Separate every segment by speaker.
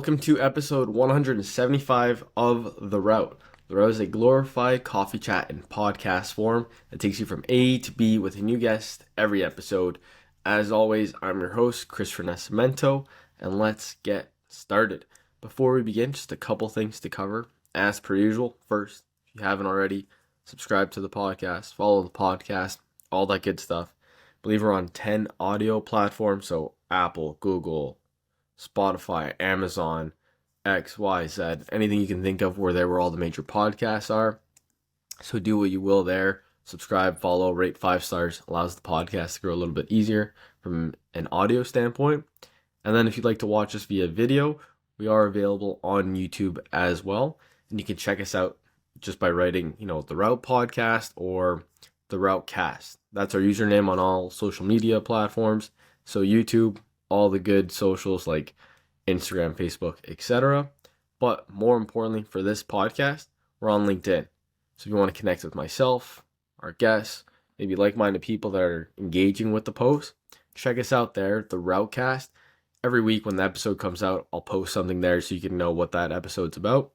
Speaker 1: welcome to episode 175 of The Route. The Route is a glorified coffee chat and podcast form that takes you from A to B with a new guest every episode. As always, I'm your host, Christopher Nascimento, and let's get started. Before we begin, just a couple things to cover. As per usual, first, if you haven't already, subscribe to the podcast, follow the podcast, all that good stuff. I believe we're on 10 audio platforms, so Apple, Google, Spotify, Amazon, X, Y, Z, anything you can think of, we're there where all the major podcasts are. So do what you will there. Subscribe, follow, rate 5 stars. Allows the podcast to grow a little bit easier from an audio standpoint. And then if you'd like to watch us via video, we are available on YouTube as well. And you can check us out just by writing, the Route Podcast or the Route Cast. That's our username on all social media platforms. So YouTube, all the good socials like Instagram, Facebook, etc. But more importantly for this podcast, we're on LinkedIn. So if you want to connect with myself, our guests, maybe like-minded people that are engaging with the post, check us out there, the Routecast. Every week when the episode comes out, I'll post something there so you can know what that episode's about.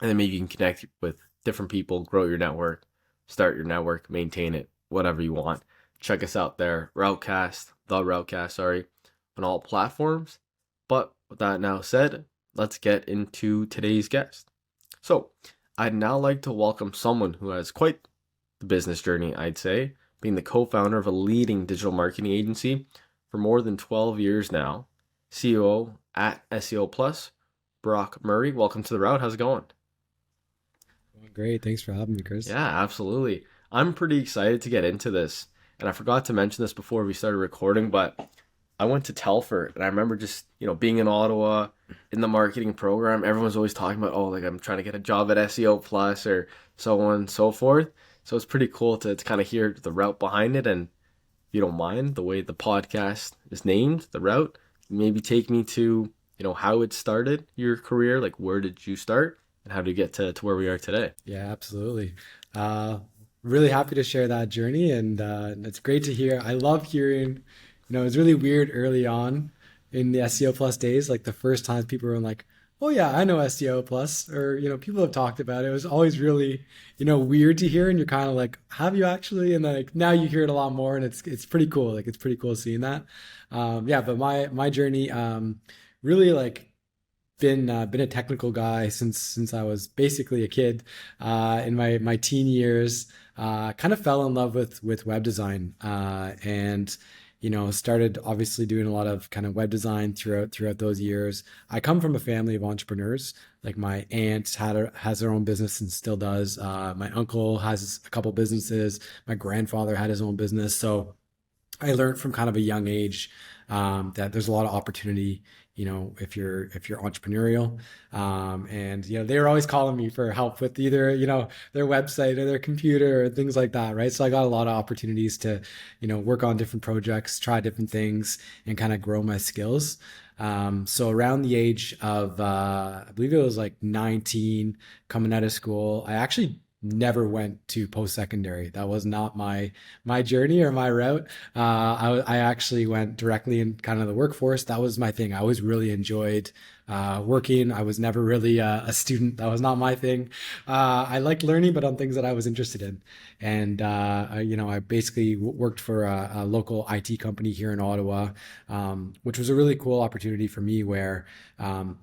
Speaker 1: And then maybe you can connect with different people, grow your network, start your network, maintain it, whatever you want. Check us out there, Routecast, the Routecast, on all platforms. But with that now said, let's get into today's guest. So I'd now like to welcome someone who has quite the business journey, I'd say, being the co-founder of a leading digital marketing agency for more than 12 years now, COO at seoplus, Brock Murray. Welcome to The Route. How's it going?
Speaker 2: Great. Thanks for having me, Chris.
Speaker 1: Yeah, absolutely. I'm pretty excited to get into this. And I forgot to mention this before we started recording, but I went to Telford and I remember just, being in Ottawa in the marketing program. Everyone's always talking about, I'm trying to get a job at SEO Plus or so on and so forth. So it's pretty cool to kind of hear the route behind it. And if you don't mind the way the podcast is named, The Route, maybe take me to, how it started your career. Like, where did you start and how did you get to where we are today?
Speaker 2: Yeah, absolutely. Uh, Really happy to share that journey, and it's great to hear. I love hearing, it was really weird early on in the SEO Plus days, like the first times people were like, "Oh yeah, I know SEO Plus," or people have talked about it. It was always really, weird to hear, and you're kind of like, "Have you actually?" And like now you hear it a lot more, and it's pretty cool. Like it's pretty cool seeing that. Yeah, but my journey, really like been a technical guy since I was basically a kid. In my teen years, kind of fell in love with web design, and started obviously doing a lot of kind of web design throughout those years. I come from a family of entrepreneurs. Like my aunt has her own business and still does. My uncle has a couple businesses. My grandfather had his own business. So I learned from kind of a young age, that there's a lot of opportunity, if you're entrepreneurial. And they were always calling me for help with either their website or their computer or things like that, right? So I got a lot of opportunities to work on different projects, try different things, and kind of grow my skills. So around the age of I believe it was like 19, coming out of school, I actually never went to post-secondary. That was not my journey or my route. I actually went directly in kind of the workforce. That was my thing. I always really enjoyed working. I was never really a student. That was not my thing. I liked learning, but on things that I was interested in. And I basically worked for a local IT company here in Ottawa, which was a really cool opportunity for me, where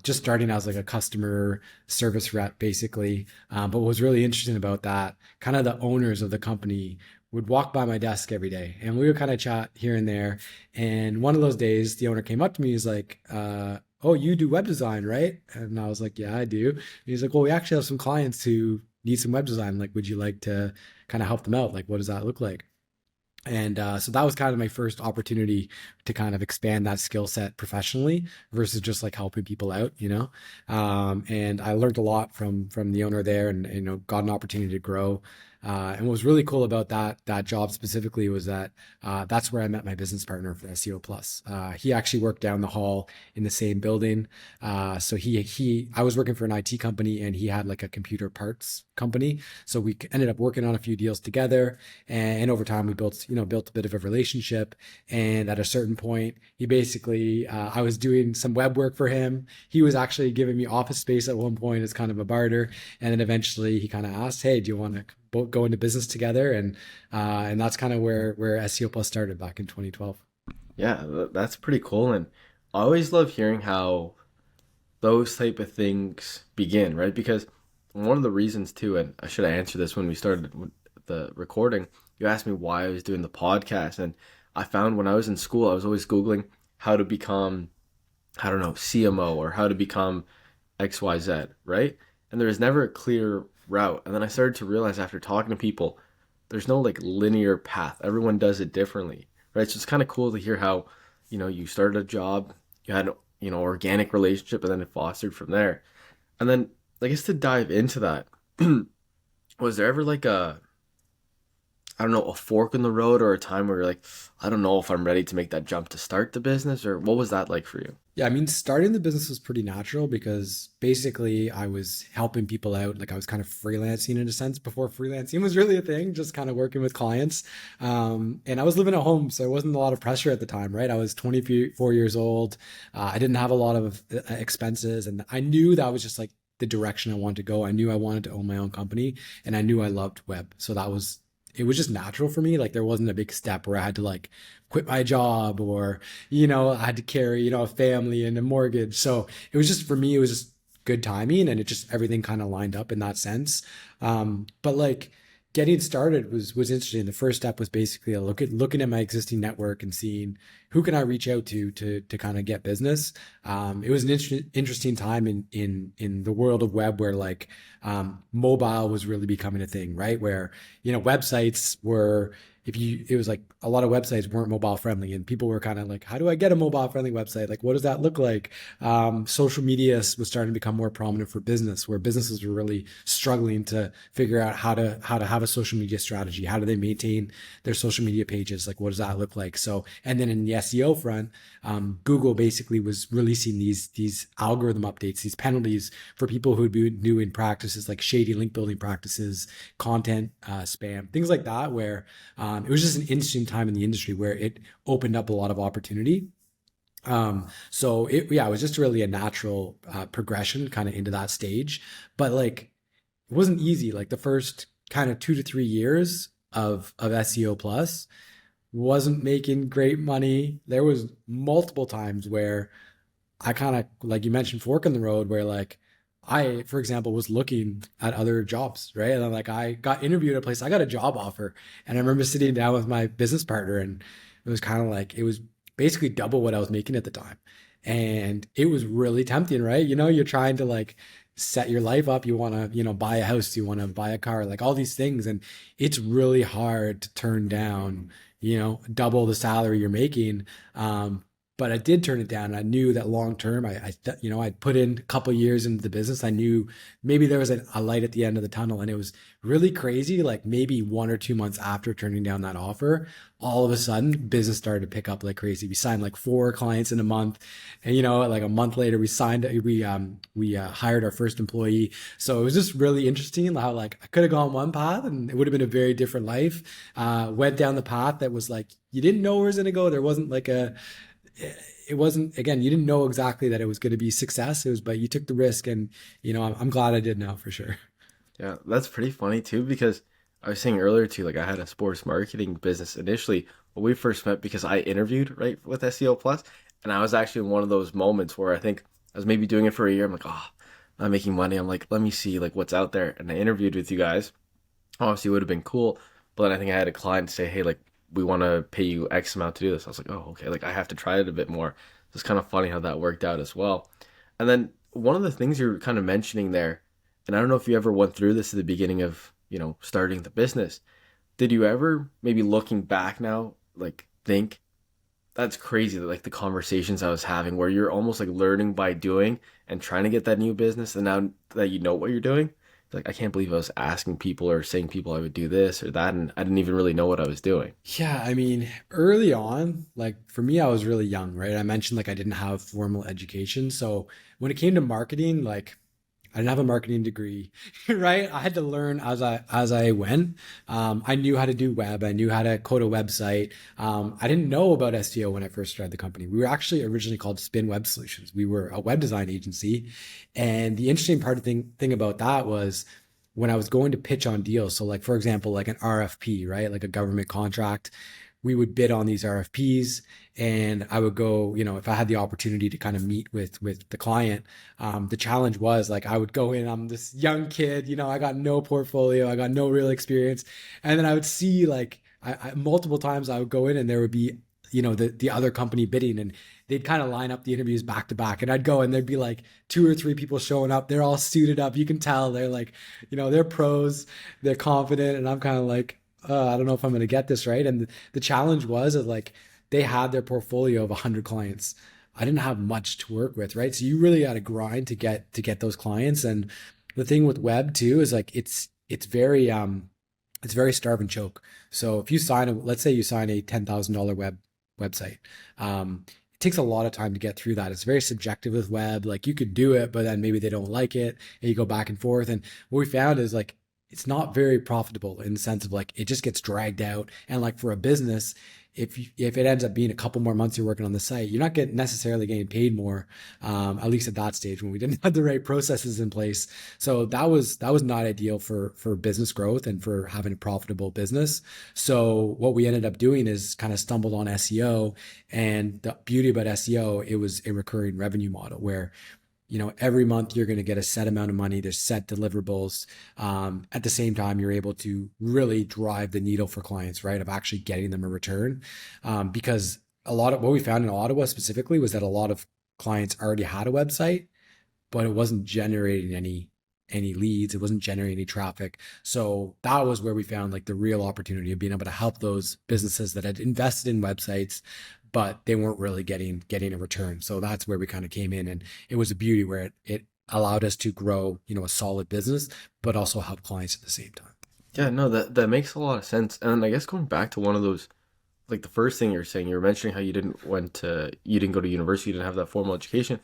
Speaker 2: just starting as like a customer service rep, basically. But what was really interesting about that, kind of the owners of the company would walk by my desk every day and we would kind of chat here and there. And one of those days, the owner came up to me. He's like, "Oh, you do web design, right?" And I was like, "Yeah, I do." And he's like, "Well, we actually have some clients who need some web design. Like, would you like to kind of help them out? Like, what does that look like?" And so that was kind of my first opportunity to kind of expand that skill set professionally versus just like helping people out. And I learned a lot from the owner there, and got an opportunity to grow. And what was really cool about that job specifically was that that's where I met my business partner for SEO Plus. He actually worked down the hall in the same building. So I was working for an IT company and he had like a computer parts company. So we ended up working on a few deals together, and over time we built a bit of a relationship. And at a certain point, he basically I was doing some web work for him. He was actually giving me office space at one point as kind of a barter, and then eventually he kind of asked, "Hey, do you want to go into business together?" And that's kind of where SEO Plus started back in 2012.
Speaker 1: Yeah, that's pretty cool. And I always love hearing how those type of things begin, right? Because one of the reasons too, and I should have answered this when we started with the recording, you asked me why I was doing the podcast. And I found when I was in school, I was always Googling how to become, I don't know, CMO or how to become XYZ, right? And there was never a clear route. And then I started to realize after talking to people, there's no like linear path. Everyone does it differently, right? So it's kind of cool to hear how, you started a job, you had, organic relationship, and then it fostered from there. And then I guess to dive into that, was there ever like I don't know, a fork in the road or a time where you're like, I don't know if I'm ready to make that jump to start the business, or what was that like for you?
Speaker 2: Yeah, I mean, starting the business was pretty natural because basically I was helping people out. Like I was kind of freelancing in a sense before freelancing was really a thing, just kind of working with clients. And I was living at home, so there wasn't a lot of pressure at the time, right? I was 24 years old. I didn't have a lot of expenses, and I knew that was just like the direction I wanted to go. I knew I wanted to own my own company, and I knew I loved web. So it was just natural for me. Like there wasn't a big step where I had to like quit my job or, I had to carry, a family and a mortgage. So it was just, for me, it was just good timing, and it just, everything kind of lined up in that sense. But like getting started was interesting. The first step was basically looking at my existing network and seeing who can I reach out to kind of get business. It was an interesting time in the world of web where like mobile was really becoming a thing, right? Where websites were, it was like a lot of websites weren't mobile friendly, and people were kind of like, how do I get a mobile friendly website? Like, what does that look like? Social media was starting to become more prominent for business, where businesses were really struggling to figure out how to have a social media strategy. How do they maintain their social media pages? Like, what does that look like? So, and then in the SEO front, Google basically was releasing these algorithm updates, these penalties for people who would be new in practices like shady link building practices, content spam, things like that, where it was just an interesting time in the industry where it opened up a lot of opportunity. So it was just really a natural progression kind of into that stage. But like, it wasn't easy. Like the first kind of 2 to 3 years of SEO Plus wasn't making great money. There was multiple times where I kind of, like you mentioned, fork in the road, where like I, for example, was looking at other jobs, right? And then like I got interviewed at a place, I got a job offer, and I remember sitting down with my business partner, and it was kind of like it was basically double what I was making at the time, and it was really tempting, right? You're trying to like set your life up, you want to buy a house, you want to buy a car, like all these things, and it's really hard to turn down double the salary you're making. But I did turn it down. I knew that long term, I'd put in a couple years into the business. I knew maybe there was a light at the end of the tunnel, and it was really crazy. Like maybe 1 or 2 months after turning down that offer, all of a sudden business started to pick up like crazy. We signed like 4 clients in a month, and like a month later, we hired our first employee. So it was just really interesting how like I could have gone one path and it would have been a very different life. Went down the path that was like you didn't know where it was going to go. There wasn't like it wasn't, again, you didn't know exactly that it was going to be success. It was, but you took the risk, and I'm glad I did now for sure.
Speaker 1: Yeah, that's pretty funny too because I was saying earlier too, like I had a sports marketing business initially when we first met because I interviewed right with SEO Plus, and I was actually in one of those moments where I think I was maybe doing it for a year. I'm like, oh, I'm not making money. I'm like, let me see like what's out there, and I interviewed with you guys. Obviously, it would have been cool, but then I think I had a client say, hey, like we want to pay you X amount to do this. I was like, oh, okay, like I have to try it a bit more. It's kind of funny how that worked out as well. And then one of the things you're kind of mentioning there, and I don't know if you ever went through this at the beginning of, starting the business. Did you ever maybe looking back now, like think that's crazy that like the conversations I was having where you're almost like learning by doing and trying to get that new business and now that you know what you're doing? Like, I can't believe I was asking people or saying people I would do this or that, and I didn't even really know what I was doing.
Speaker 2: Yeah, I mean, early on, like for me, I was really young, right? I mentioned like I didn't have formal education. So when it came to marketing, like I didn't have a marketing degree, right? I had to learn as I went. I knew how to do web. I knew how to code a website. I didn't know about SEO when I first started the company. We were actually originally called Spin Web Solutions. We were a web design agency, and the interesting thing about that was when I was going to pitch on deals. So, like for example, like an RFP, right? Like a government contract. We would bid on these RFPs, and I would go, if I had the opportunity to kind of meet with the client. The challenge was like I would go in, I'm this young kid, I got no portfolio, I got no real experience, and then I would see like multiple times I would go in and there would be the other company bidding, and they'd kind of line up the interviews back to back, and I'd go and there'd be like two or three people showing up. They're all suited up, you can tell they're like, they're pros, they're confident, and I'm kind of like, I don't know if I'm going to get this right. And the challenge was that like they had their portfolio of 100 clients. I didn't have much to work with, right? So you really got to grind to get those clients. And the thing with web too is like it's very starve and choke. So if you let's say you sign a $10,000 website, it takes a lot of time to get through that. It's very subjective with web. Like you could do it, but then maybe they don't like it, and you go back and forth. And what we found is like it's not very profitable in the sense of like it just gets dragged out. And like for a business, if it ends up being a couple more months you're working on the site, you're not getting necessarily getting paid more, at least at that stage when we didn't have the right processes in place. So that was not ideal for business growth and for having a profitable business. So what we ended up doing is kind of stumbled on SEO, and the beauty about SEO, it was a recurring revenue model where every month you're going to get a set amount of money. There's set deliverables. At the same time, you're able to really drive the needle for clients, right? Of actually getting them a return. Because a lot of what we found in Ottawa specifically was that a lot of clients already had a website, but it wasn't generating any leads. It wasn't generating any traffic. So that was where we found like the real opportunity of being able to help those businesses that had invested in websites, but they weren't really getting a return. So that's where we kind of came in, and it was a beauty where it allowed us to grow, a solid business, but also help clients at the same time.
Speaker 1: Yeah, no, that makes a lot of sense. And I guess going back to one of those, like the first thing you're saying, you were mentioning how you didn't go to university, you didn't have that formal education.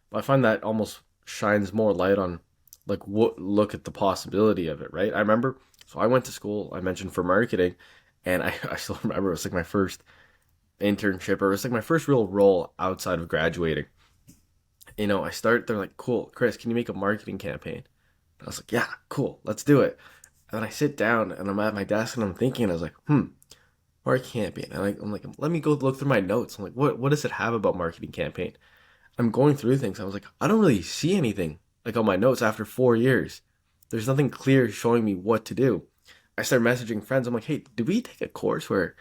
Speaker 1: But I find that almost shines more light on like what look at the possibility of it, right? I remember, so I went to school, I mentioned for marketing, and I still remember it was like my first internship, or it was like my first real role outside of graduating. They're like, cool, Chris, can you make a marketing campaign? I was like, yeah, cool, let's do it. And then I sit down and I'm at my desk and I'm thinking, I was like, marketing campaign. And I'm like, let me go look through my notes. I'm like, what does it have about marketing campaign? I'm going through things. I was like, I don't really see anything like on my notes after 4 years. There's nothing clear showing me what to do. I start messaging friends. I'm like, hey, did we take a course where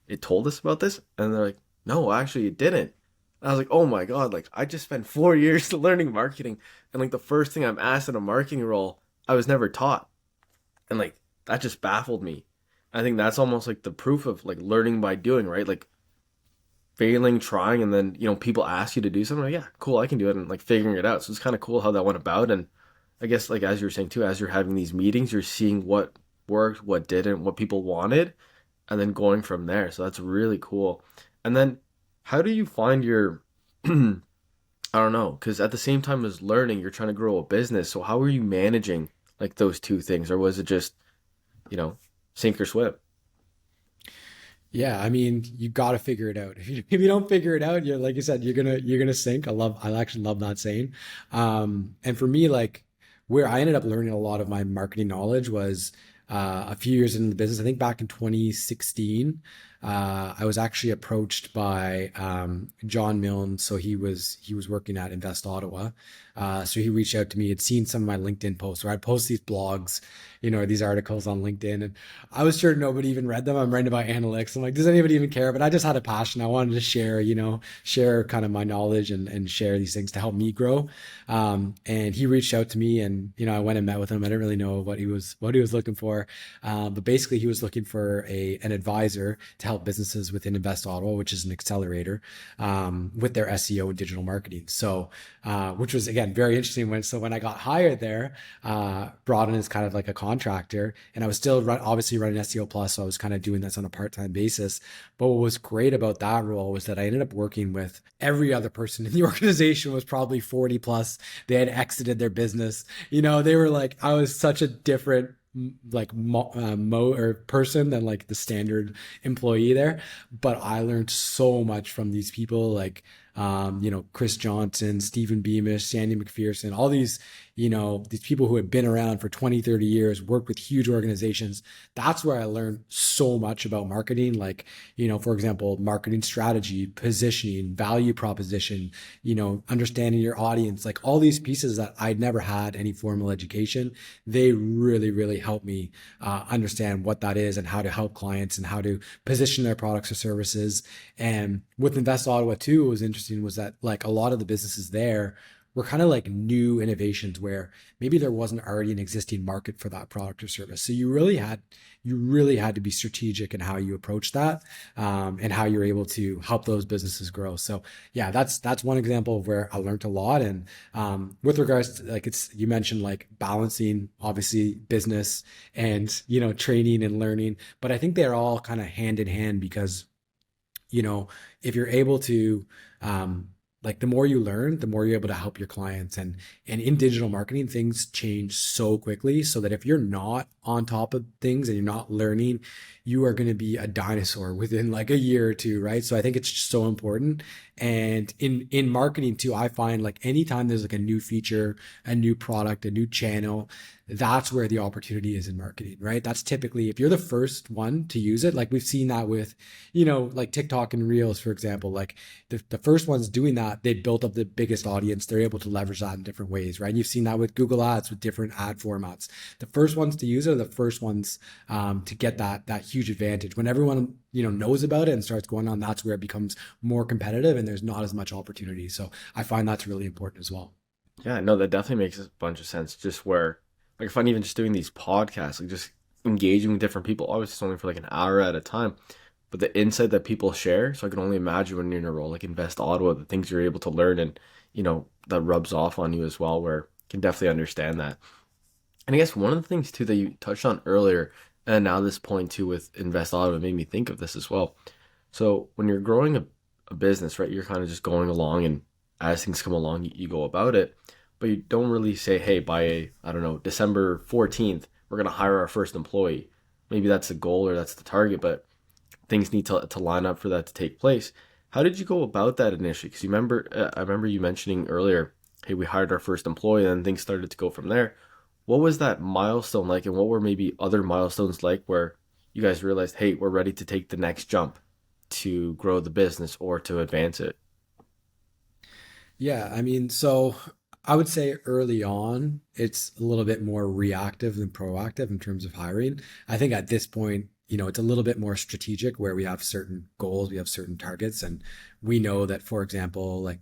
Speaker 1: it told us about this? And they're like, no, actually, it didn't. And I was like, oh my God, like I just spent 4 years learning marketing. And like the first thing I'm asked in a marketing role, I was never taught. And like that just baffled me. I think that's almost like the proof of like learning by doing, right? Like failing, trying, and then people ask you to do something. Like, yeah, cool, I can do it, and like figuring it out. So it's kind of cool how that went about. And I guess like as you were saying too, as you're having these meetings, you're seeing what worked, what didn't, what people wanted, and then going from there. So that's really cool. And then how do you find your I don't know, because at the same time as learning, you're trying to grow a business. So how are you managing like those two things, or was it just you know sink or swim?
Speaker 2: Yeah, I mean, you got to figure it out. If you don't figure it out, you're like you said, you're gonna sink. I actually love that saying. And for me, like where I ended up learning a lot of my marketing knowledge was a few years into the business. I think back in 2016, I was actually approached by John Milne. So he was working at Invest Ottawa. So he reached out to me. Had seen some of my LinkedIn posts where I'd post these blogs, these articles on LinkedIn, and I was sure nobody even read them. I'm writing about analytics. I'm like, does anybody even care? But I just had a passion. I wanted to share kind of my knowledge and share these things to help me grow. And he reached out to me, and I went and met with him. I didn't really know what he was looking for, but basically he was looking for an advisor to help businesses within Invest Ottawa, which is an accelerator, with their SEO and digital marketing. So, which was again very interesting. When I got hired there, brought in as kind of like a contractor, and I was still obviously running SEO Plus, so I was kind of doing this on a part-time basis. But what was great about that role was that I ended up working with every other person in the organization was probably 40 plus. They had exited their business. They were like, I was such a different like or person than like the standard employee there, but I learned so much from these people, like Chris Johnson, Stephen Beamish, Sandy McPherson, all these people who had been around for 20, 30 years, worked with huge organizations. That's where I learned so much about marketing, like, for example, marketing strategy, positioning, value proposition, understanding your audience, like all these pieces that I'd never had any formal education. They really, really helped me understand what that is and how to help clients and how to position their products or services. And with Invest Ottawa too, what was interesting was that like a lot of the businesses there were kind of like new innovations where maybe there wasn't already an existing market for that product or service. So you really had to be strategic in how you approach that, and how you're able to help those businesses grow. So yeah, that's one example of where I learned a lot. And with regards to like you mentioned like balancing obviously business and training and learning, but I think they're all kind of hand in hand because if you're able to, like the more you learn, the more you're able to help your clients. And in digital marketing, things change so quickly, so that if you're not on top of things and you're not learning, you are going to be a dinosaur within like a year or two, right? So I think it's just so important. And in marketing too, I find like anytime there's like a new feature, a new product, a new channel, that's where the opportunity is in marketing, right? That's typically if you're the first one to use it, like we've seen that with, like TikTok and Reels, for example, like the first ones doing that, they built up the biggest audience. They're able to leverage that in different ways, right? And you've seen that with Google Ads, with different ad formats. The first ones to use it are the first ones to get that huge advantage. When everyone knows about it and starts going on, that's where it becomes more competitive and there's not as much opportunity. So I find that's really important as well.
Speaker 1: Yeah, no, that definitely makes a bunch of sense. Just where, like, if I'm even just doing these podcasts, like, just engaging with different people, obviously it's only for like an hour at a time, but the insight that people share, so I can only imagine when you're in a role like Invest Ottawa, the things you're able to learn and, that rubs off on you as well, where you can definitely understand that. And I guess one of the things too that you touched on earlier, and now this point too with Invest Auto made me think of this as well. So when you're growing a business, right, you're kind of just going along, and as things come along, you go about it, but you don't really say, hey, by I don't know, December 14th, we're gonna hire our first employee. Maybe that's the goal or that's the target, but things need to line up for that to take place. How did you go about that initially? Because I remember you mentioning earlier, hey, we hired our first employee, and then things started to go from there. What was that milestone like, and what were maybe other milestones like where you guys realized, hey, we're ready to take the next jump to grow the business or to advance it?
Speaker 2: Yeah, I mean, so I would say early on, it's a little bit more reactive than proactive in terms of hiring. I think at this point, it's a little bit more strategic where we have certain goals, we have certain targets, and we know that, for example, like,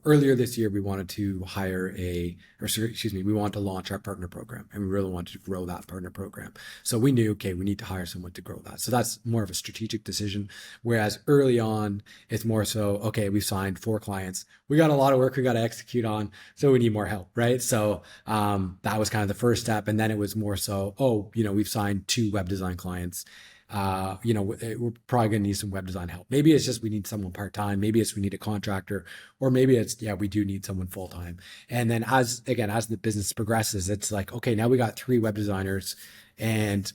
Speaker 2: earlier this year, we wanted to we wanted to launch our partner program and we really wanted to grow that partner program. So we knew, okay, we need to hire someone to grow that. So that's more of a strategic decision. Whereas early on, it's more so, okay, we've signed 4 clients. We got a lot of work we got to execute on. So we need more help, right? So that was kind of the first step. And then it was more so, oh, we've signed 2 web design clients. We're probably going to need some web design help. Maybe it's just we need someone part-time. Maybe it's we need a contractor, or maybe it's, yeah, we do need someone full-time. And then as the business progresses, it's like, okay, now we got 3 web designers, and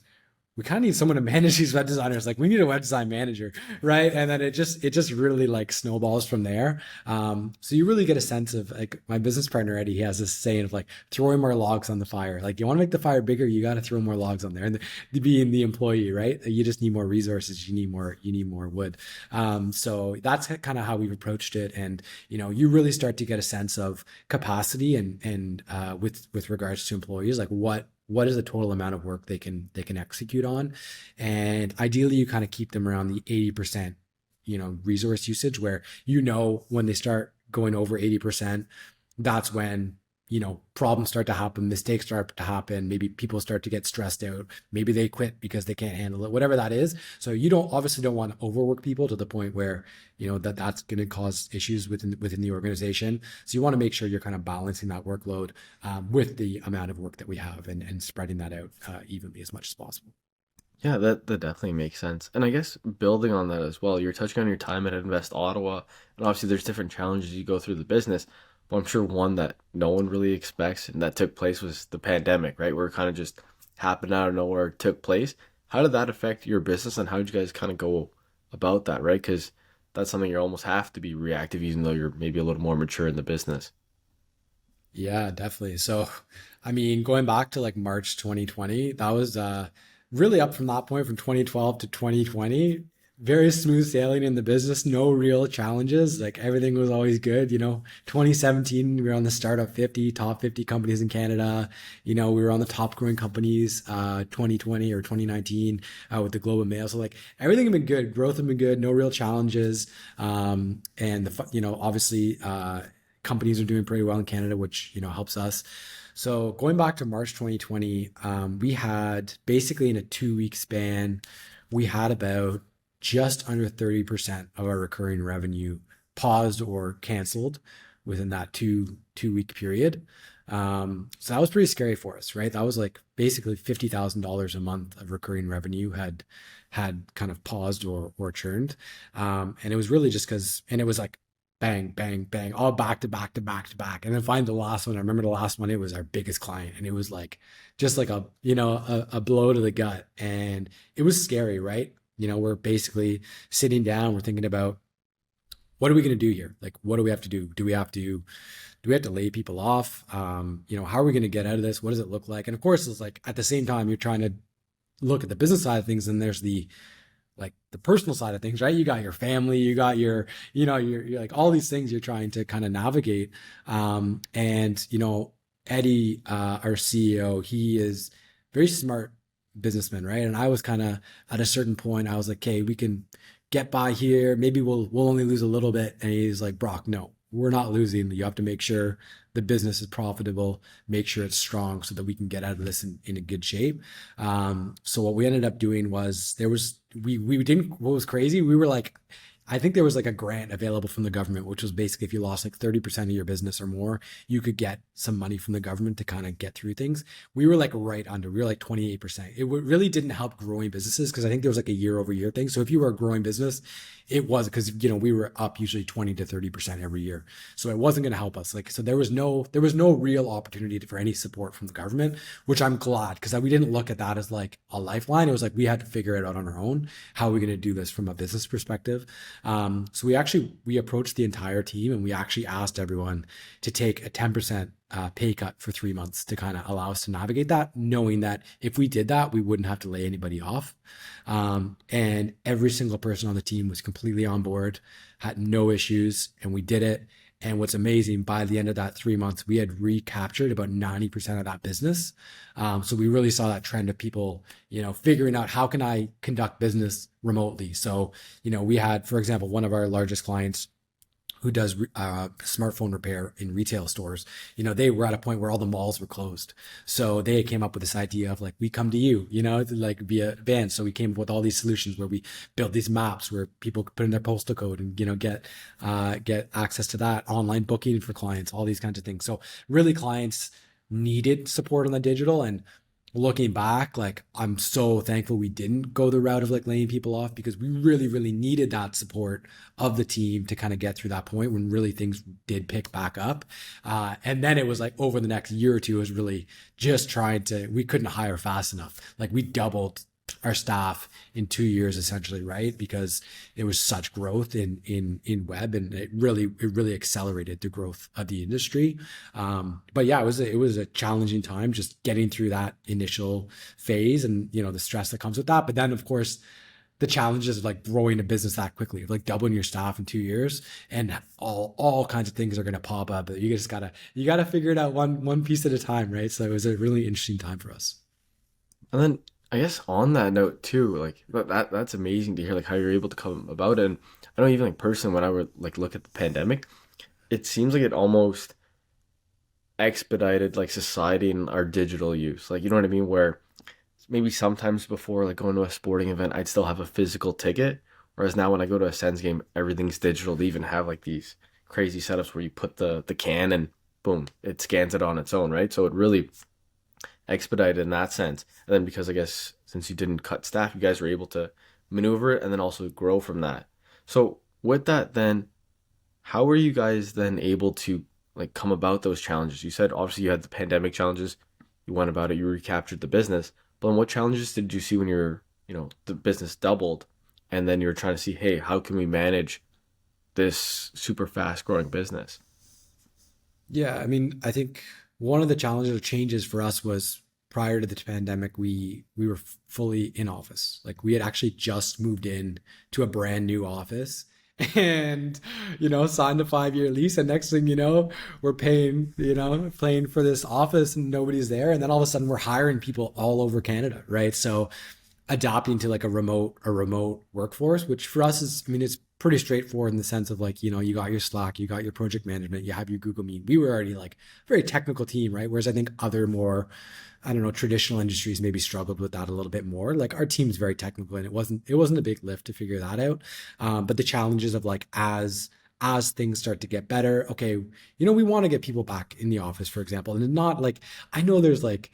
Speaker 2: we kind of need someone to manage these web designers. Like we need a web design manager, right? And then it just really like snowballs from there. So you really get a sense of like my business partner Eddie. He has this saying of like throwing more logs on the fire. Like you want to make the fire bigger, you got to throw more logs on there. And being the employee, right? You just need more resources. You need more wood. So that's kind of how we've approached it. And you really start to get a sense of capacity and with regards to employees, like what is the total amount of work they can execute on, and ideally you kind of keep them around the 80% resource usage, where when they start going over 80%, that's when problems start to happen, mistakes start to happen, maybe people start to get stressed out, maybe they quit because they can't handle it, whatever that is. So you don't obviously don't want to overwork people to the point where that's going to cause issues within the organization. So you want to make sure you're kind of balancing that workload with the amount of work that we have, and spreading that out evenly as much as possible.
Speaker 1: Yeah, that definitely makes sense. And I guess building on that as well, you're touching on your time at Invest Ottawa, and obviously there's different challenges you go through the business. But I'm sure one that no one really expects and that took place was the pandemic, right? Where it kind of just happened out of nowhere, took place. How did that affect your business, and how did you guys kind of go about that, right? Because that's something you almost have to be reactive, even though you're maybe a little more mature in the business.
Speaker 2: Yeah, definitely. So, I mean, going back to like March 2020, that was really up from that point from 2012 to 2020. Very smooth sailing in the business, no real challenges. Like everything was always good. 2017, we were on the startup 50, top 50 companies in Canada. We were on the top growing companies 2020 or 2019 with the Globe and Mail. So like everything had been good. Growth had been good, no real challenges. And obviously, companies are doing pretty well in Canada, which helps us. So going back to March 2020, we had basically in a 2 week span, we had about just under 30% of our recurring revenue paused or canceled within that two week period. So that was pretty scary for us, right? That was like basically $50,000 a month of recurring revenue had kind of paused or churned. And it was really just because, and it was like bang, bang, bang, all back to back to back to back. And then finally the last one, I remember the last one, it was our biggest client. And it was like just like a blow to the gut. And it was scary, right? We're basically sitting down, we're thinking about what are we going to do here? Like, what do we have to do? Do we have to lay people off? How are we going to get out of this? What does it look like? And of course, it's like at the same time, you're trying to look at the business side of things, and there's the like the personal side of things, right? You got your family, you got you're like all these things you're trying to kind of navigate. And Eddie, our CEO, he is very smart businessman, right? And I was kind of at a certain point, I was like, okay, we can get by here. Maybe we'll only lose a little bit. And he's like, Brock, no, we're not losing. You have to make sure the business is profitable, make sure it's strong so that we can get out of this in a good shape. So what we ended up doing was we didn't, what was crazy, we were like, I think there was like a grant available from the government, which was basically if you lost like 30% of your business or more, you could get some money from the government to kind of get through things. We were like right under, we were like 28%. It really didn't help growing businesses because I think there was like a year over year thing. So if you were a growing business, it was because, we were up usually 20 to 30% every year. So it wasn't going to help us. Like, so there was no real opportunity for any support from the government, which I'm glad because we didn't look at that as like a lifeline. It was like we had to figure it out on our own. How are we going to do this from a business perspective? So we approached the entire team and we actually asked everyone to take a 10% pay cut for 3 months to kind of allow us to navigate that, knowing that if we did that, we wouldn't have to lay anybody off. And every single person on the team was completely on board, had no issues, and we did it. And what's amazing, by the end of that 3 months, we had recaptured about 90% of that business. So we really saw that trend of people, figuring out how can I conduct business remotely. So, we had, for example, one of our largest clients who does smartphone repair in retail stores. They were at a point where all the malls were closed. So they came up with this idea of like, we come to you, like via van. So we came up with all these solutions where we built these maps where people could put in their postal code and, get access to that, online booking for clients, all these kinds of things. So really clients needed support on the digital. And looking back, like I'm so thankful we didn't go the route of like laying people off because we really, really needed that support of the team to kind of get through that point when really things did pick back up. And then it was like over the next year or two, it was really just we couldn't hire fast enough. Like we doubled our staff in 2 years essentially, right? Because it was such growth in web, and it really accelerated the growth of the industry. But yeah, it was a challenging time just getting through that initial phase and the stress that comes with that. But then of course the challenges of like growing a business that quickly, like doubling your staff in 2 years, and all kinds of things are going to pop up. You gotta figure it out one piece at a time, right? So it was a really interesting time for us.
Speaker 1: And then I guess on that note too, like that's amazing to hear like how you're able to come about it. And I know even like personally when I would like look at the pandemic, it seems like it almost expedited like society and our digital use. Like, you know what I mean? Where maybe sometimes before, like going to a sporting event, I'd still have a physical ticket. Whereas now when I go to a Sens game, everything's digital. They even have like these crazy setups where you put the can and boom, it scans it on its own, right? So it really expedited in that sense. And then because I guess since you didn't cut staff, you guys were able to maneuver it and then also grow from that. So with that, then how were you guys then able to like come about those challenges? You said obviously you had the pandemic challenges, you went about it, you recaptured the business. But then what challenges did you see when you're, the business doubled and then you're trying to see, hey, how can we manage this super fast growing business?
Speaker 2: Yeah, I mean, I think one of the challenges or changes for us was prior to the pandemic, we were fully in office. Like we had actually just moved in to a brand new office and signed a 5-year lease, and next thing you know, we're paying for this office and nobody's there, and then all of a sudden we're hiring people all over Canada, right? So adapting to like a remote workforce, which for us is, I mean, it's pretty straightforward in the sense of like, you got your Slack, you got your project management, you have your Google Meet. We were already like a very technical team, right? Whereas I think other more, I don't know, traditional industries maybe struggled with that a little bit more. Like our team's very technical, and it wasn't a big lift to figure that out. But the challenges of like as things start to get better, okay, we want to get people back in the office, for example, and not like, I know there's like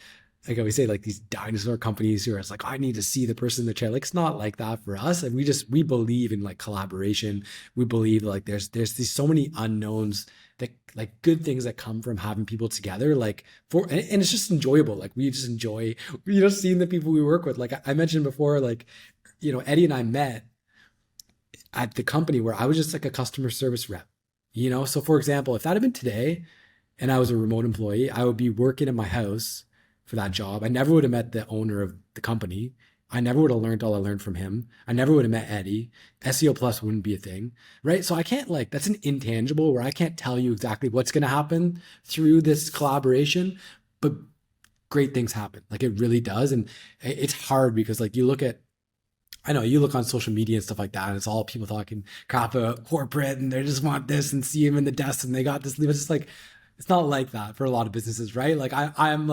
Speaker 2: I always say, like these dinosaur companies who are like, I need to see the person in the chair. Like it's not like that for us. And we believe in like collaboration. We believe like there's these so many unknowns that like good things that come from having people together. Like and it's just enjoyable. Like we just enjoy, seeing the people we work with. Like I mentioned before, like, Eddie and I met at the company where I was just like a customer service rep. So for example, if that had been today and I was a remote employee, I would be working at my house for that job. I never would have met the owner of the company. I never would have learned all I learned from him. I never would have met Eddie. SEO Plus wouldn't be a thing, right? So I can't like, that's an intangible where I can't tell you exactly what's going to happen through this collaboration, but great things happen. Like it really does. And it's hard because like I know you look on social media and stuff like that, and it's all people talking crap about corporate, and they just want this and see them in the desk, and they got this. It's just like it's not like that for a lot of businesses, right? Like I'm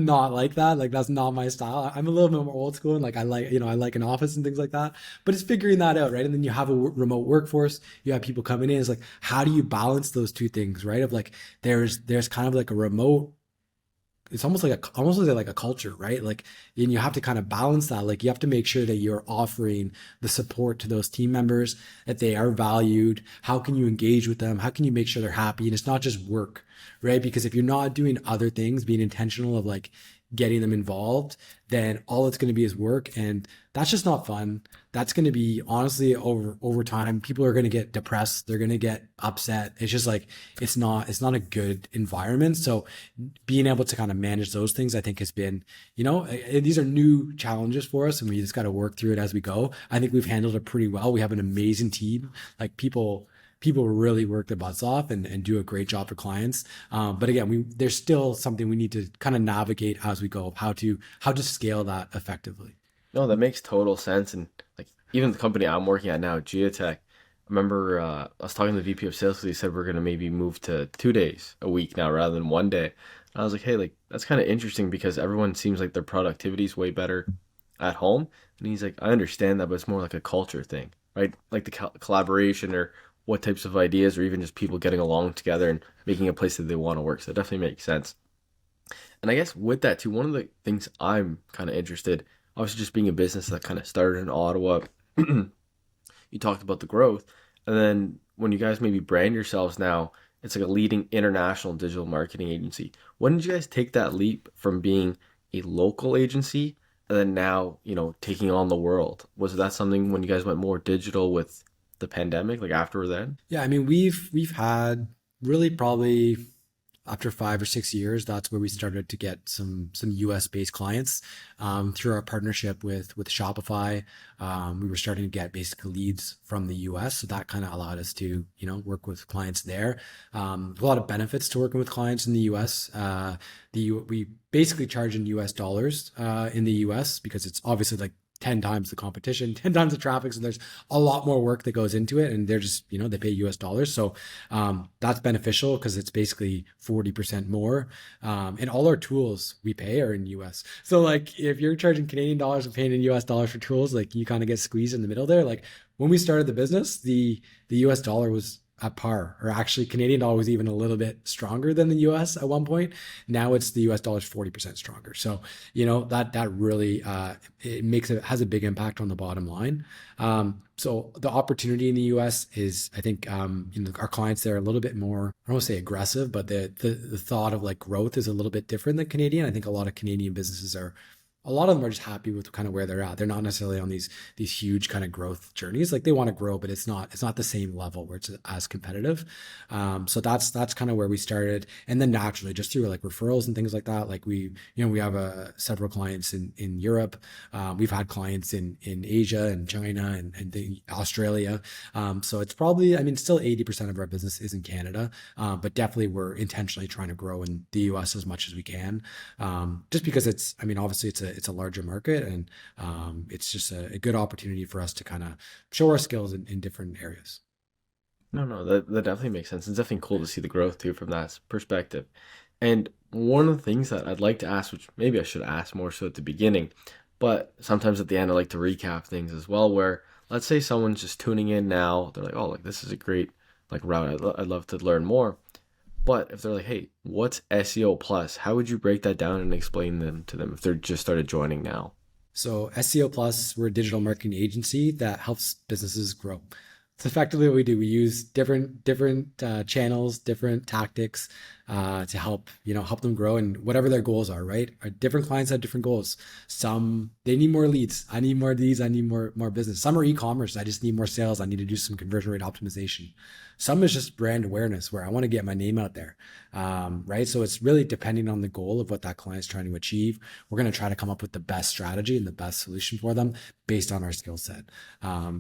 Speaker 2: not like that. Like that's not my style. I'm a little bit more old school, and like I like an office and things like that. But it's figuring that out, right? And then you have a remote workforce. You have people coming in. It's like how do you balance those two things, right? Of like there's kind of like a remote, it's almost like a culture, right? Like, and you have to kind of balance that. Like, you have to make sure that you're offering the support to those team members, that they are valued. How can you engage with them? How can you make sure they're happy? And it's not just work, right? Because if you're not doing other things, being intentional of like getting them involved, then all it's going to be is work, and that's just not fun. That's going to be honestly over time. People are going to get depressed. They're going to get upset. It's just like it's not a good environment. So being able to kind of manage those things, I think has been, these are new challenges for us, and we just got to work through it as we go. I think we've handled it pretty well. We have an amazing team. Like people really work their butts off and do a great job for clients. But again, there's still something we need to kind of navigate as we go of how to scale that effectively.
Speaker 1: No, that makes total sense. And like even the company I'm working at now, Geotech, I remember I was talking to the VP of sales because he said we're going to maybe move to 2 days a week now rather than 1 day. And I was like, hey, like that's kind of interesting because everyone seems like their productivity is way better at home. And he's like, I understand that, but it's more like a culture thing, right? Like the collaboration or what types of ideas or even just people getting along together and making a place that they want to work. So it definitely makes sense. And I guess with that too, one of the things I'm kind of interested, obviously just being a business that kind of started in Ottawa, you talked about the growth, and then when you guys maybe brand yourselves now, it's like a leading international digital marketing agency. When did you guys take that leap from being a local agency and then now, taking on the world? Was that something when you guys went more digital with the pandemic, like after then?
Speaker 2: Yeah, I mean, we've had really probably after 5 or 6 years, that's where we started to get some US based clients through our partnership with Shopify. We were starting to get basically leads from the US, so that kind of allowed us to work with clients there. A lot of benefits to working with clients in the US. We basically charge in US dollars in the US because it's obviously like 10 times the competition, 10 times the traffic. So there's a lot more work that goes into it. And they're just, they pay US dollars. So that's beneficial because it's basically 40% more. And all our tools we pay are in US. So like if you're charging Canadian dollars and paying in US dollars for tools, like you kind of get squeezed in the middle there. Like when we started the business, the US dollar was at par, or actually Canadian dollar was even a little bit stronger than the US at one point. Now it's the US dollar is 40% stronger. So, that really it has a big impact on the bottom line. So the opportunity in the US is, I think, our clients there are a little bit more, I don't want to say aggressive, but the thought of like growth is a little bit different than Canadian. I think a lot of Canadian businesses are, a lot of them are just happy with kind of where they're at. They're not necessarily on these huge kind of growth journeys. Like they want to grow, but it's not the same level where it's as competitive. So that's kind of where we started, and then naturally just through like referrals and things like that. Like we have several clients in Europe. We've had clients in Asia and China and Australia. So it's probably, I mean, still 80% of our business is in Canada, but definitely we're intentionally trying to grow in the US as much as we can, just because I mean, obviously it's a larger market, and it's just a good opportunity for us to kind of show our skills in different areas.
Speaker 1: No, no, that definitely makes sense. It's definitely cool to see the growth too from that perspective. And one of the things that I'd like to ask, which maybe I should ask more so at the beginning, but sometimes at the end I like to recap things as well, where let's say someone's just tuning in now, they're like, oh, like this is a great like route. I'd love to learn more. But if they're like, hey, what's SEO plus? How would you break that down and explain them to them if they're just started joining now?
Speaker 2: So SEO Plus, we're a digital marketing agency that helps businesses grow. It's effectively what we do. We use different channels, different tactics to help them grow and whatever their goals are. Right? Our different clients have different goals. Some they need more leads. I need more leads. I need more business. Some are e-commerce. I just need more sales. I need to do some conversion rate optimization. Some is just brand awareness where I want to get my name out there. Right? So it's really depending on the goal of what that client's trying to achieve. We're going to try to come up with the best strategy and the best solution for them based on our skill set.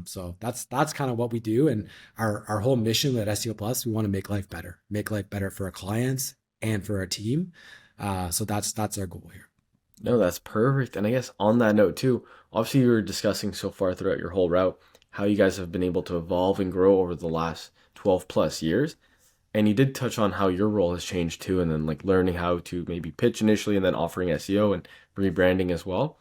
Speaker 2: So that's kind of what we do. And our whole mission at SEO Plus, we want to make life better for our clients and for our team. So that's our goal here.
Speaker 1: No, that's perfect. And I guess on that note too, obviously you were discussing so far throughout your whole route how you guys have been able to evolve and grow over the last 12 plus years. And you did touch on how your role has changed too, and then like learning how to maybe pitch initially and then offering SEO and rebranding as well.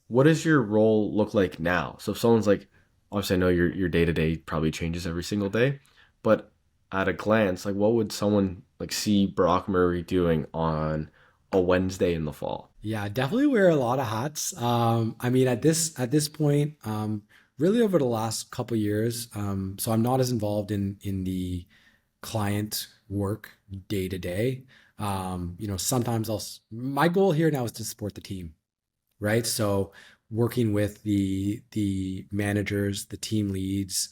Speaker 1: What does your role look like now? So if someone's like, obviously I know your day to day probably changes every single day, but at a glance, like what would someone like see Brock Murray doing on a Wednesday in the fall?
Speaker 2: Yeah, definitely wear a lot of hats. I mean, at this point, really over the last couple years, so I'm not as involved in the client work day to day. Sometimes my goal here now is to support the team, right? So working with the managers, the team leads,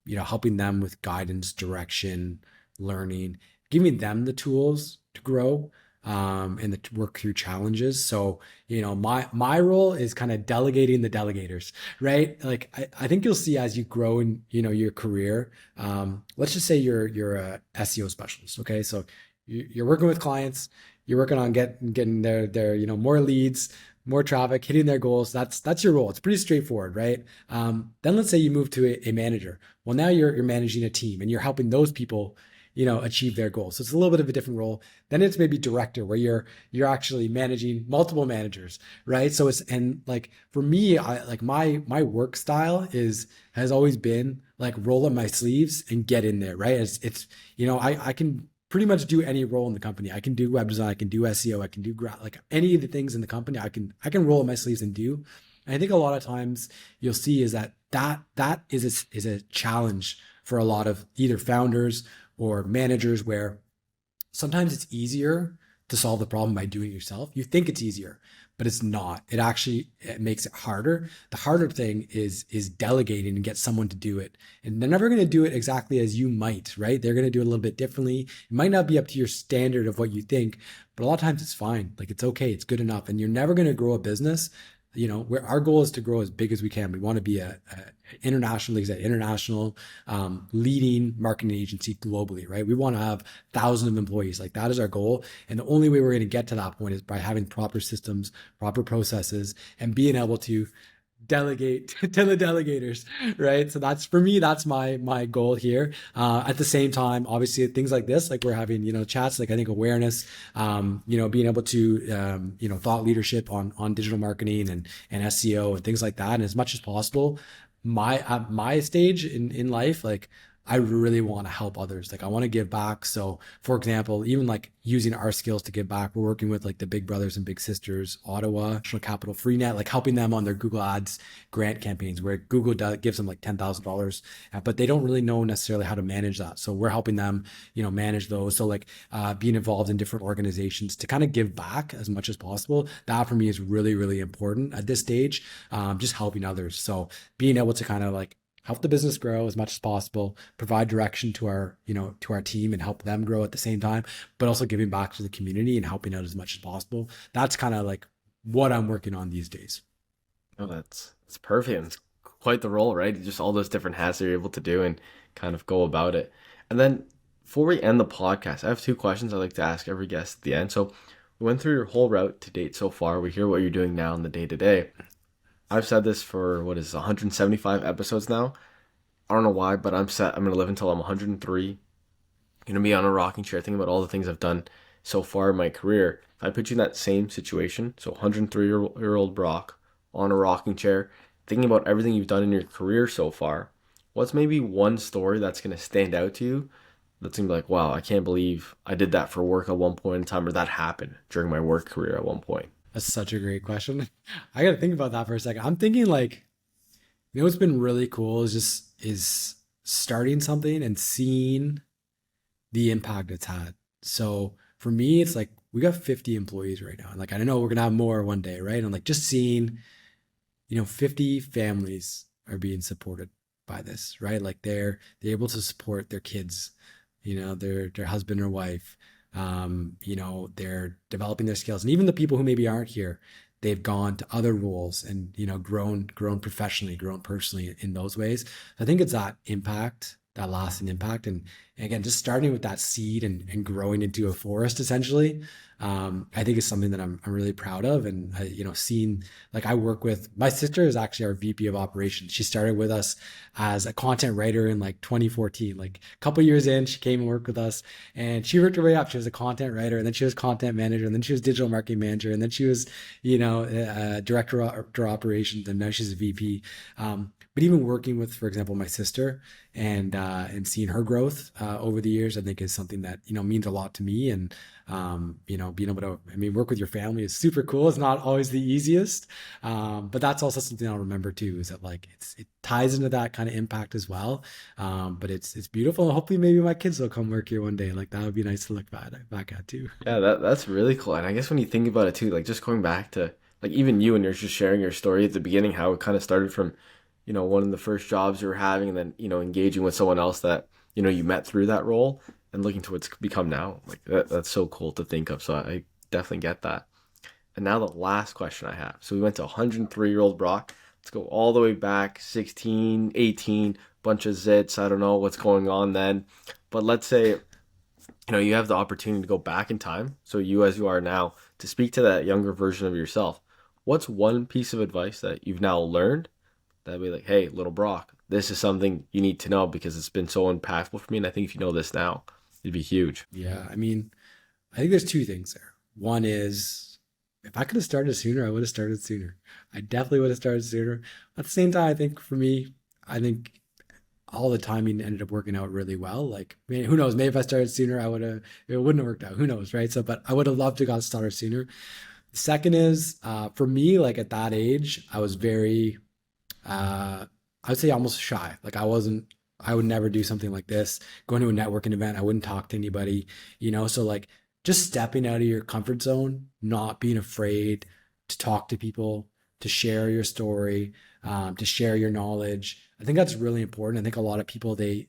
Speaker 2: helping them with guidance, direction, learning, giving them the tools to grow, and to work through challenges. So, my role is kind of delegating the delegators, right? Like I think you'll see as you grow in, your career, let's just say you're a SEO specialist. Okay. So you're working with clients, you're working on getting their, more leads, more traffic, hitting their goals. That's your role. It's pretty straightforward, right? Then let's say you move to a manager. Well, now you're managing a team and you're helping those people, achieve their goals. So it's a little bit of a different role. Then it's maybe director where you're actually managing multiple managers, right? So and like for me, I like my work style has always been like roll up my sleeves and get in there, right? It's I can pretty much do any role in the company. I can do web design, I can do SEO, I can do like any of the things in the company. I can roll up my sleeves and do. And I think a lot of times you'll see is that is a challenge for a lot of either founders or managers where sometimes it's easier to solve the problem by doing it yourself. You think it's easier, but it's not. It makes it harder. The harder thing is delegating and get someone to do it. And they're never going to do it exactly as you might, right? They're going to do it a little bit differently. It might not be up to your standard of what you think, but a lot of times it's fine. Like it's okay. It's good enough. And you're never going to grow a business. Where our goal is to grow as big as we can. We want to be a international leading marketing agency globally, right? We want to have thousands of employees. Like that is our goal. And the only way we're going to get to that point is by having proper systems, proper processes, and being able to delegate to the delegators, right? So that's for me, that's my goal here. At the same time, obviously things like this, like we're having, chats, like I think awareness, being able to, thought leadership on digital marketing and SEO and things like that. And as much as possible, at my stage in life, like I really want to help others. Like I want to give back. So for example, even like using our skills to give back, we're working with like the Big Brothers and Big Sisters, Ottawa, National Capital Freenet, like helping them on their Google Ads grant campaigns where gives them like $10,000, but they don't really know necessarily how to manage that. So we're helping them, manage those. So like being involved in different organizations to kind of give back as much as possible. That for me is really, really important at this stage. Just helping others. So being able to kind of like help the business grow as much as possible, provide direction to our team and help them grow at the same time, but also giving back to the community and helping out as much as possible. That's kind of like what I'm working on these days.
Speaker 1: Oh, that's perfect. And it's quite the role, right? Just all those different hats that you're able to do and kind of go about it. And then before we end the podcast, I have two questions I like to ask every guest at the end. So we went through your whole route to date so far. We hear what you're doing now in the day to day. I've said this for what is 175 episodes now. I don't know why, but I'm set. I'm gonna live until I'm 103. Gonna be on a rocking chair thinking about all the things I've done so far in my career. If I put you in that same situation, so 103-year-old Brock on a rocking chair, thinking about everything you've done in your career so far, what's maybe one story that's gonna stand out to you that's gonna be like, wow, I can't believe I did that for work at one point in time, or that happened during my work career at one point.
Speaker 2: That's such a great question. I got to think about that for a second. I'm thinking like, what's been really cool is starting something and seeing the impact it's had. So for me, it's like we got 50 employees right now. And like I know we're gonna have more one day, right? And like just seeing, 50 families are being supported by this, right? Like they're able to support their kids, their husband or wife. They're developing their skills. And even the people who maybe aren't here, they've gone to other roles and grown professionally, grown personally in those ways. I think it's that impact, that lasting impact, and again, just starting with that seed and growing into a forest essentially. I think is something that I'm really proud of, and seeing like I work with my sister is actually our VP of operations. She started with us as a content writer in like 2014. Like a couple years in, she came and worked with us, and she worked her way up. She was a content writer, and then she was content manager, and then she was digital marketing manager, and then she was director of operations, and now she's a VP. But even working with, for example, my sister and seeing her growth over the years, I think is something that means a lot to me. And being able to, work with your family is super cool. It's not always the easiest, but that's also something I'll remember too. Is that like it ties into that kind of impact as well. But it's beautiful. And hopefully, maybe my kids will come work here one day. Like that would be nice to look back at too.
Speaker 1: Yeah, that's really cool. And I guess when you think about it too, like just going back to like even you and you're just sharing your story at the beginning, how it kind of started from, one of the first jobs you were having and then, engaging with someone else that, you met through that role and looking to what's become now. Like that's so cool to think of. So I definitely get that. And now the last question I have. So we went to 103-year-old Brock. Let's go all the way back, 16, 18, bunch of zits. I don't know what's going on then. But let's say you have the opportunity to go back in time, so you as you are now, to speak to that younger version of yourself. What's one piece of advice that you've now learned that'd be like, hey, little Brock, this is something you need to know because it's been so impactful for me, and I think if you know this now, it'd be huge.
Speaker 2: Yeah, I think there's two things there. One is if I could have started sooner, I would have started sooner. I definitely would have started sooner. At the same time, I think for me, I think all the timing ended up working out really well. Like, who knows? Maybe if I started sooner, it wouldn't have worked out. Who knows, right? So, but I would have loved to got started sooner. The second is, for me, like at that age, I was very, I would say almost shy. Like I would never do something like this. Going to a networking event, I wouldn't talk to anybody, So like just stepping out of your comfort zone, not being afraid to talk to people, to share your story, to share your knowledge. I think that's really important. I think a lot of people they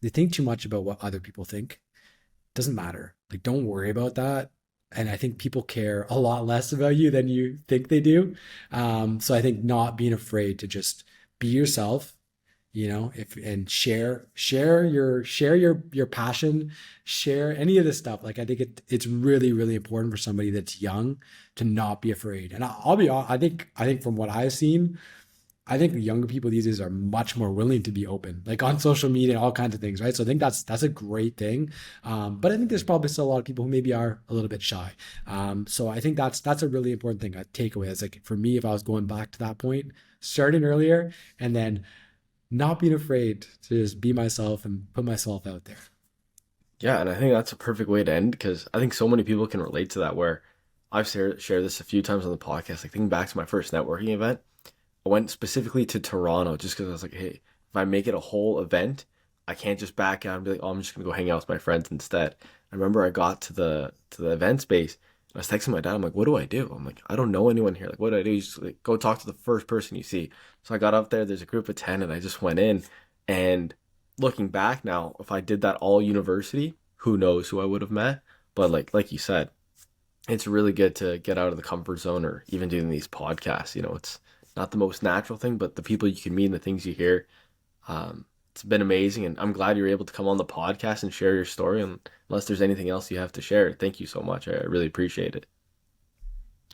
Speaker 2: think too much about what other people think. It doesn't matter. Like don't worry about that. And I think people care a lot less about you than you think they do. So I think not being afraid to just be yourself, if and share your passion, share any of this stuff. Like I think it's really, really important for somebody that's young to not be afraid. And I'll be honest, I think from what I've seen, I think the younger people these days are much more willing to be open, like on social media and all kinds of things, right? So I think that's a great thing. But I think there's probably still a lot of people who maybe are a little bit shy. So I think that's a really important thing. A takeaway is like for me, if I was going back to that point, starting earlier and then not being afraid to just be myself and put myself out there.
Speaker 1: Yeah, and I think that's a perfect way to end because I think so many people can relate to that. Where I've shared this a few times on the podcast. Like thinking back to my first networking event, I went specifically to Toronto just because I was like, hey, if I make it a whole event, I can't just back out and be like, oh, I'm just gonna go hang out with my friends instead. I remember I got to the event space. And I was texting my dad. I'm like, what do I do? I'm like, I don't know anyone here. Like, what do I do? You just like go talk to the first person you see. So I got up there. There's a group of 10, and I just went in. And looking back now, if I did that all university, who knows who I would have met? But like you said, it's really good to get out of the comfort zone or even doing these podcasts. It's not the most natural thing, but the people you can meet and the things you hear, it's been amazing. And I'm glad you were able to come on the podcast and share your story. And unless there's anything else you have to share, thank you so much. I really appreciate it.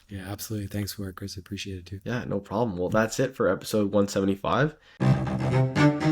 Speaker 2: Yeah, absolutely. Thanks for it, Chris. I appreciate it too.
Speaker 1: Yeah, no problem. Well, that's it for episode 175.